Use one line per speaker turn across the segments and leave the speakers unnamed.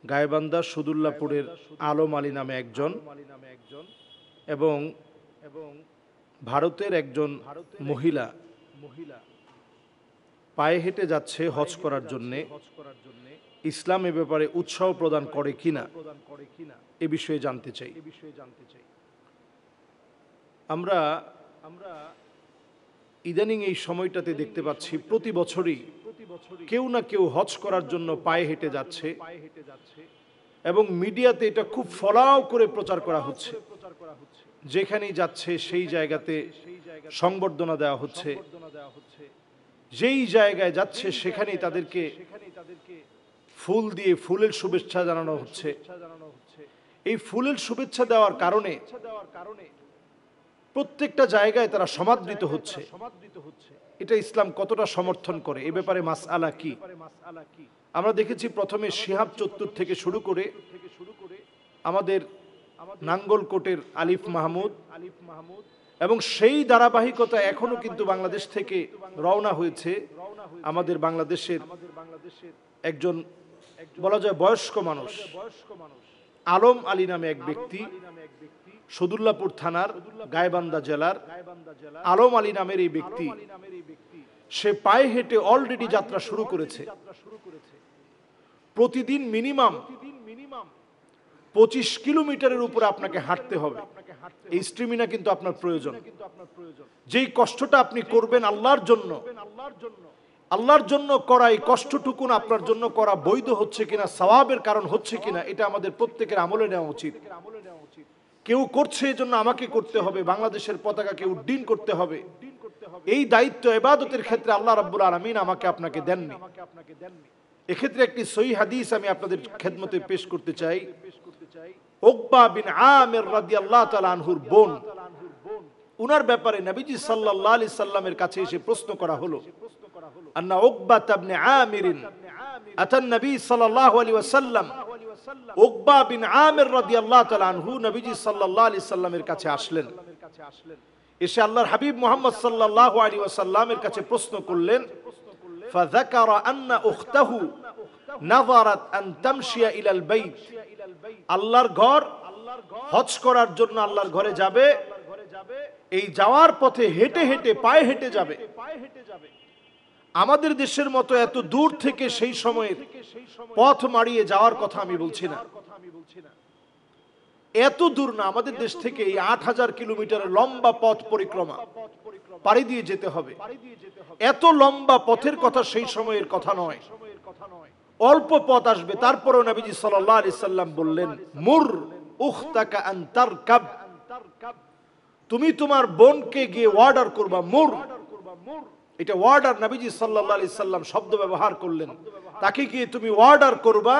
গাইবান্ধা সদুল্লাপুরের আলম আলী নামে একজন এবং ভারতের একজন মহিলা পায়ে হেঁটে যাচ্ছে হজ করার জন্য। ইসলাম এ ব্যাপারে উৎসাহ প্রদান করে কিনা এ বিষয়ে জানতে চাই। আমরা ইদানিং এই সময়টাতে দেখতে পাচ্ছি প্রতি বছরই কেউ না কেউ হজ করার জন্য পায়ে হেঁটে যাচ্ছে এবং মিডিয়াতে এটা খুব ফলাও করে প্রচার করা হচ্ছে। যেখানেই যাচ্ছে সেই জায়গাতে সংবর্ধনা দেওয়া হচ্ছে, যেই জায়গায় যাচ্ছে সেখানেই তাদেরকে ফুল দিয়ে ফুলের শুভেচ্ছা জানানো হচ্ছে। এই ফুলের শুভেচ্ছা দেওয়ার কারণে প্রত্যেকটা জায়গায় তারা সমাদৃত হচ্ছে। এটা ইসলাম কতটা সমর্থন করে এ ব্যাপারে মাসআলা কি? আমরা দেখেছি প্রথমে শিহাব চত্বর থেকে শুরু করে আমাদের নাঙ্গলকোটের আলিফ মাহমুদ এবং সেই ধারাবাহিকতা এখনো কিন্তু বাংলাদেশ থেকে রওনা হয়েছে। আমাদের বাংলাদেশের একজন বলা যায় বয়স্ক মানুষ আলম আলী নামে এক ব্যক্তি, সদুল্লাপুর থানার গাইবান্ধা জেলার আলম আলী নামের এই ব্যক্তি, সে পায়ে হেঁটে অলরেডি যাত্রা শুরু করেছে। প্রতিদিন মিনিমাম 25 কিলোমিটারের উপরে আপনাকে হাঁটতে হবে। এই স্ট্রিমিনা কিন্তু আপনার প্রয়োজন। যেই কষ্টটা আপনি করবেন আল্লাহর জন্য করা, এই কষ্টটুকুন আপনার জন্য করা বৈধ হচ্ছে কিনা, সওয়াবের কারণ হচ্ছে কিনা, এটা আমাদের প্রত্যেকের আমলে নেওয়া উচিত। কেউ করছে এজন্য আমাকে করতে হবে, বাংলাদেশের পতাকাকে উড্ডীন করতে হবে, এই দায়িত্ব ইবাদতের ক্ষেত্রে আল্লাহ রাব্বুল আলামিন আমাকে আপনাকে দেননি। এক্ষেত্রে একটি সহিহ হাদিস আমি আপনাদের খেদমতে পেশ করতে চাই। উকবা বিন আমির রাদিয়াল্লাহু তাআলা আনহুর বোন, উনার ব্যাপারে নবীজি সাল্লাল্লাহু আলাইহি সাল্লামের কাছে এসে প্রশ্ন করা হলো, আন্না উকবা ইবনে আমির আতান নবী সাল্লাল্লাহু আলাইহি ওয়াসাল্লাম। উকবা বিন আমির রাদিয়াল্লাহু তাআলা আনহু নবীজি সাল্লাল্লাহু আলাইহি সাল্লামের কাছে আসলেন। এসে আল্লাহর হাবিব মুহাম্মদ সাল্লাল্লাহু আলাইহি ওয়াসাল্লামের কাছে প্রশ্ন করলেন, ফাযাকারা আন্না উখতাহু নাযারাত আন তামশিয়া ইলাল বাইত। আল্লাহর ঘর হজ করার জন্য আল্লাহর ঘরে যাবে, এই যাওয়ার পথে হেঁটে হেঁটে পায়ে হেঁটে যাবে। আমাদের দেশের মতো এত দূর থেকে সেই সময়ের পথ মারিয়ে যাওয়ার কথা আমি বলছি না, এত দূর না। আমাদের দেশ থেকে এই 8000 কিলোমিটারের লম্বা পথ পরিক্রমা পাড়ি দিয়ে যেতে হবে। এত লম্বা পথের কথা সেই সময়ের কথা নয়, অল্প পথ আসবে। তারপরেও নবীজি সাল্লাল্লাহু আলাইহি সাল্লাম বললেন, মুর উখতাকা আন তারকাব। তুমি তোমার বোনকে গিয়ে অর্ডার করবা, মুর, এটা অর্ডার। নবীজি সাল্লাল্লাহু আলাইহি সাল্লাম শব্দ ব্যবহার করলেন, তাকে গিয়ে তুমি অর্ডার করবা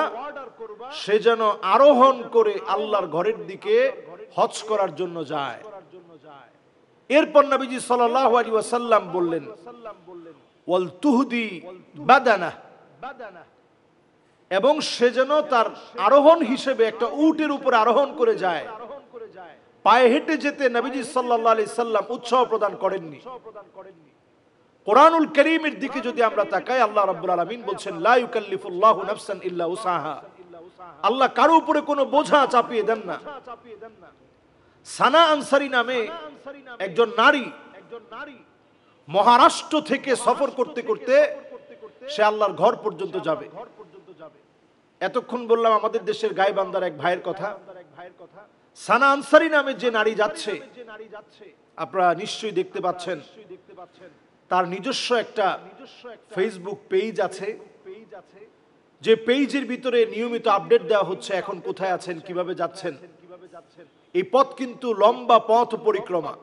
সে যেন আরোহণ করে আল্লাহর ঘরের দিকে হজ করার জন্য যায়। এরপর নবীজি সাল্লাল্লাহু আলাইহি ওয়াসাল্লাম বললেন, ওয়াল তুহদি বাদানা, এবং সে যেন তার আরোহণ হিসেবে একটা উটের উপর আরোহণ করে যায়। পায়ে হেঁটে যেতে নবীজি সাল্লাল্লাহু আলাইহি সাল্লাম উৎসাহ প্রদান করেননি। কোরআনুল কারীমের দিকে যদি আমরা তাকাই, আল্লাহ রাব্বুল আলামিন বলছেন, লা ইউকাল্লিফুল্লাহু নাফসান ইল্লা উসাহা। আল্লাহ কারো উপরে কোনো বোঝা চাপিয়ে দেন না। সানা আনসারী নামে একজন নারী মহারাষ্ট্র থেকে সফর করতে করতে সে আল্লাহর ঘর পর্যন্ত যাবে। এতক্ষণ বললাম আমাদের দেশের গাইবান্ধার এক ভাইয়ের কথা। সানা আনসারী নামে যে নারী যাচ্ছে, আপনারা নিশ্চয়ই দেখতে পাচ্ছেন, তার নিজস্ব একটা ফেসবুক পেজ আছে, যে পেজের ভিতরে নিয়মিত আপডেট দেওয়া হচ্ছে এখন কোথায় আছেন, কিভাবে যাচ্ছেন। এই পথ কিন্তু লম্বা পথ পরিক্রমা।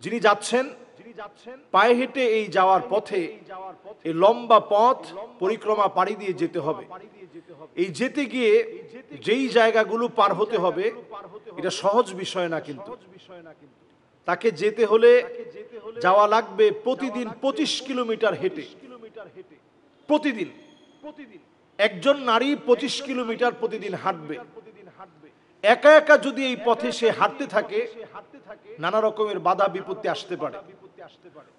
যিনি যাচ্ছেন পায়ে হেঁটে এই যাওয়ার পথে এই লম্বা পথ পরিক্রমা পাড়ি দিয়ে যেতে হবে। এই যেতে গিয়ে যেই জায়গাগুলো পার হতে হবে এটা সহজ বিষয় না, কিন্তু তাকে যেতে হলে যাওয়া লাগবে প্রতিদিন 25 কিলোমিটার হেঁটে। প্রতিদিন একজন নারী 25 কিলোমিটার প্রতিদিন হাঁটবে। একা একা যদি এই পথে সে হাঁটতে থাকে, নানা রকমের বাধা বিপত্তি আসতে পারে।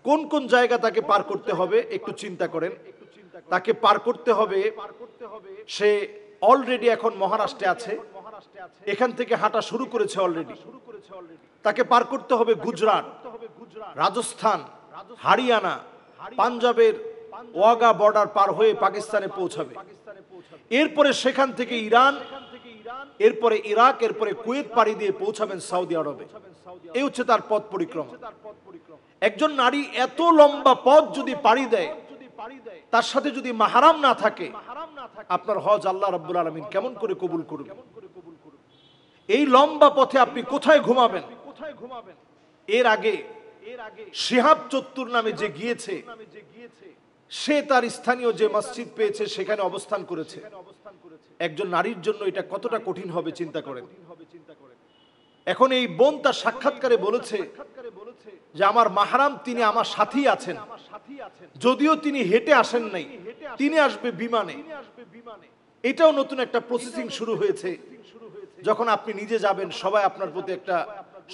কোন কোন জায়গা তাকে পার করতে হবে একটু চিন্তা করেন। তাকে পার করতে হবে সে অলরেডি এখন মহারাষ্ট্রে আছে, এখান থেকে হাঁটা শুরু করেছে অলরেডি। তাকে পার করতে হবে গুজরাট, রাজস্থান, হরিয়ানা, পাঞ্জাবের ওয়াগা বর্ডার পার হয়ে পাকিস্তানে পৌঁছাবে। এরপরে সেখান থেকে ইরান, এরপরে ইরাক, এরপরে কুয়েত পাড়ি দিয়ে পৌঁছাবেন সৌদি আরবে। এই হচ্ছে তার পথ পরিক্রমা। একজন নারী এত লম্বা পথ যদি পাড়ি দেয়, তার সাথে যদি মাহরাম না থাকে, আপনার হজ আল্লাহ রাব্বুল আলামিন কেমন করে কবুল করবে? এই লম্বা পথে আপনি কোথায় ঘুমাবেন? এর আগে শিহাব চত্বর নামে যে গিয়েছে, সে তার স্থানীয় যে মসজিদ পেয়েছে সেখানে অবস্থান করেছে। একজন নারীর জন্য এটা কতটা কঠিন হবে চিন্তা করেন। এখন এই বোন তার সাক্ষাৎকারে বলেছে যে আমার মাহরাম তিনি আমার সাথেই আছেন, যদিও তিনি হেঁটে আসেন নাই, তিনি আসবে বিমানে। এটাও নতুন একটা প্রসেসিং শুরু হয়েছে। যখন আপনি নিজে যাবেন, সবাই আপনার প্রতি একটা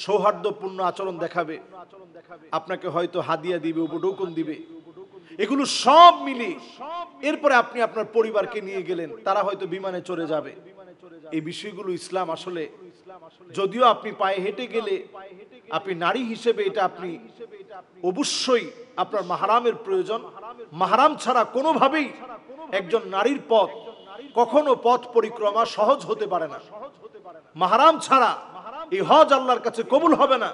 সৌহার্দ্যপূর্ণ আচরণ দেখাবে, আপনাকে হয়তো হাদিয়া দিবে, উপঢৌকন দিবে, এগুলো সব মিলে এরপরে আপনি আপনার পরিবারকে নিয়ে গেলেন, তারা হয়তো বিমানে চড়ে যাবে। এই বিষয়গুলো ইসলাম আসলে, যদিও আপনি পায়ে হেঁটে গেলে, আপনি নারী হিসেবে এটা আপনি অবশ্যই আপনার মাহরামের প্রয়োজন। মাহরাম ছাড়া কোনোভাবেই একজন নারীর পথ, কখনো পথ পরিক্রমা সহজ হতে পারে না। মাহরাম ছাড়া এই হজ আল্লাহর কাছে কবুল হবে না।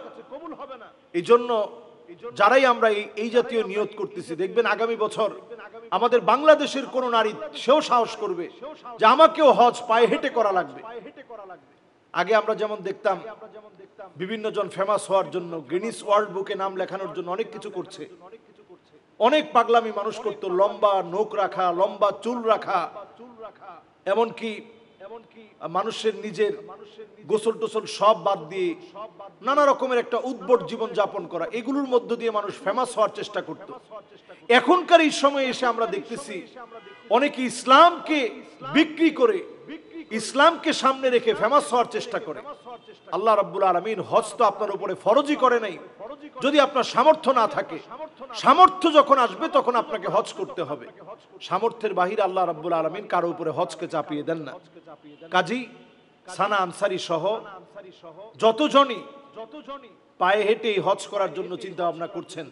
এই জন্য যারাই আমরা এই জাতীয় নিয়ত করতেছি, দেখবেন আগামী বছর আমাদের বাংলাদেশের কোন নারী সেও সাহস করবে যে আমাকেও হজ পায়ে হেঁটে করা লাগবে। আগে আমরা যেমন দেখতাম বিভিন্ন জন ফেমাস হওয়ার জন্য, গিনিস ওয়ার্ল্ড বুকে নাম লেখানোর জন্য অনেক কিছু করছে, অনেক পাগলামি মানুষ করত, লম্বা নখ রাখা, লম্বা চুল রাখা, এমনকি মানুষের নিজের গোসল টোসল সব বাদ দিয়ে নানা রকমের একটা উদ্ভট জীবন যাপন করা, এগুলোর মধ্য দিয়ে মানুষ ফেমাস হওয়ার চেষ্টা করত। এখনকার এই সময়ে এসে আমরা দেখতেছি অনেকে ইসলামকে বিক্রি করে, ইসলামকে সামনে রেখে ফেমাস হওয়ার চেষ্টা করে। আল্লাহ রাব্বুল আলামিন হজ তো আপনার উপরে ফরজই করে নাই। যদি আপনার সামর্থ্য না থাকে, সামর্থ্য যখন আসবে তখন আপনাকে হজ করতে হবে। সামর্থ্যের বাহিরে আল্লাহ রাব্বুল আলামিন কারো উপরে হজকে চাপিয়ে দেন না। কাজী সানা আনসারী সহ যতজনই পায়ে হেঁটে হজ করার জন্য চিন্তা ভাবনা করছেন,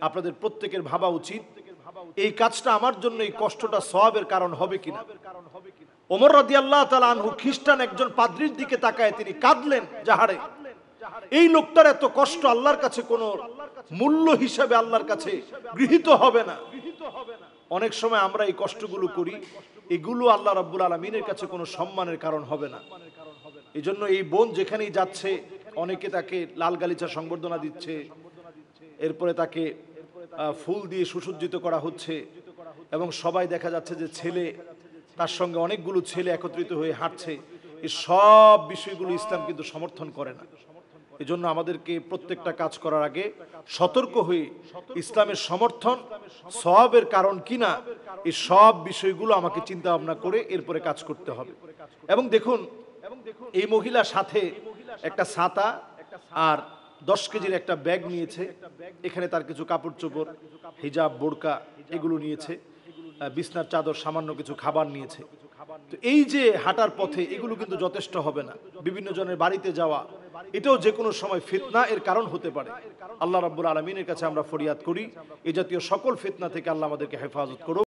আপনাদের প্রত্যেকের ভাবা উচিত এই কাজটা আমার জন্য এই কষ্টটা সওয়াবের কারণ হবে কিনা। ওমর রাদিয়াল্লাহু তাআলা আনহু খ্রিস্টান একজন পাদ্রীর দিকে তাকায় তিনি কাঁদলেন জাহারে। এই লোকটার এত কষ্ট আল্লাহর কাছে কোনো মূল্য হিসাবে আল্লাহর কাছে গৃহীত হবে না। অনেক সময় আমরা এই কষ্টগুলো করি, এগুলো আল্লাহ রাব্বুল আলামিনের কাছে কোনো সম্মানের কারণ হবে না। এই জন্য এই বোন যেখানেই যাচ্ছে, অনেকে তাকে লাল গালিচা সংবর্ধনা দিচ্ছে, এরপরে তাকে ফুল দিয়ে সুসজ্জিত করা হচ্ছে, এবং সবাই দেখা যাচ্ছে যে ছেলে, তার সঙ্গে অনেকগুলো ছেলে একত্রিত হয়ে হাঁটছে। এই সব বিষয়গুলো ইসলাম কিন্তু সমর্থন করে না। এজন্য আমাদেরকে প্রত্যেকটা কাজ করার আগে সতর্ক হয়ে ইসলামের সমর্থন সওয়াবের কারণ কিনা এই সব বিষয়গুলো আমাকে চিন্তা ভাবনা করে এরপরে কাজ করতে হবে। এবং দেখুন, এই মহিলা সাথে একটা ছাতা আর 10 কেজির একটা ব্যাগ নিয়েছে। এখানে তার কিছু কাপড় চোপড়, হিজাব, বোরকা এগুলো নিয়েছে, বিছনার চাদর, সামান্য কিছু খাবার নিয়েছে। তো এই যে হাঁটার পথে এগুলো কিন্তু যথেষ্ট হবে না। বিভিন্ন জনের বাড়িতে যাওয়া, এটাও যে কোনো সময় ফিতনা এর কারণ হতে পারে। আল্লাহ রাব্বুল আলামিনের কাছে আমরা ফরিয়াদ করি এই জাতীয় সকল ফিতনা থেকে আল্লাহ আমাদেরকে হেফাজত করুন।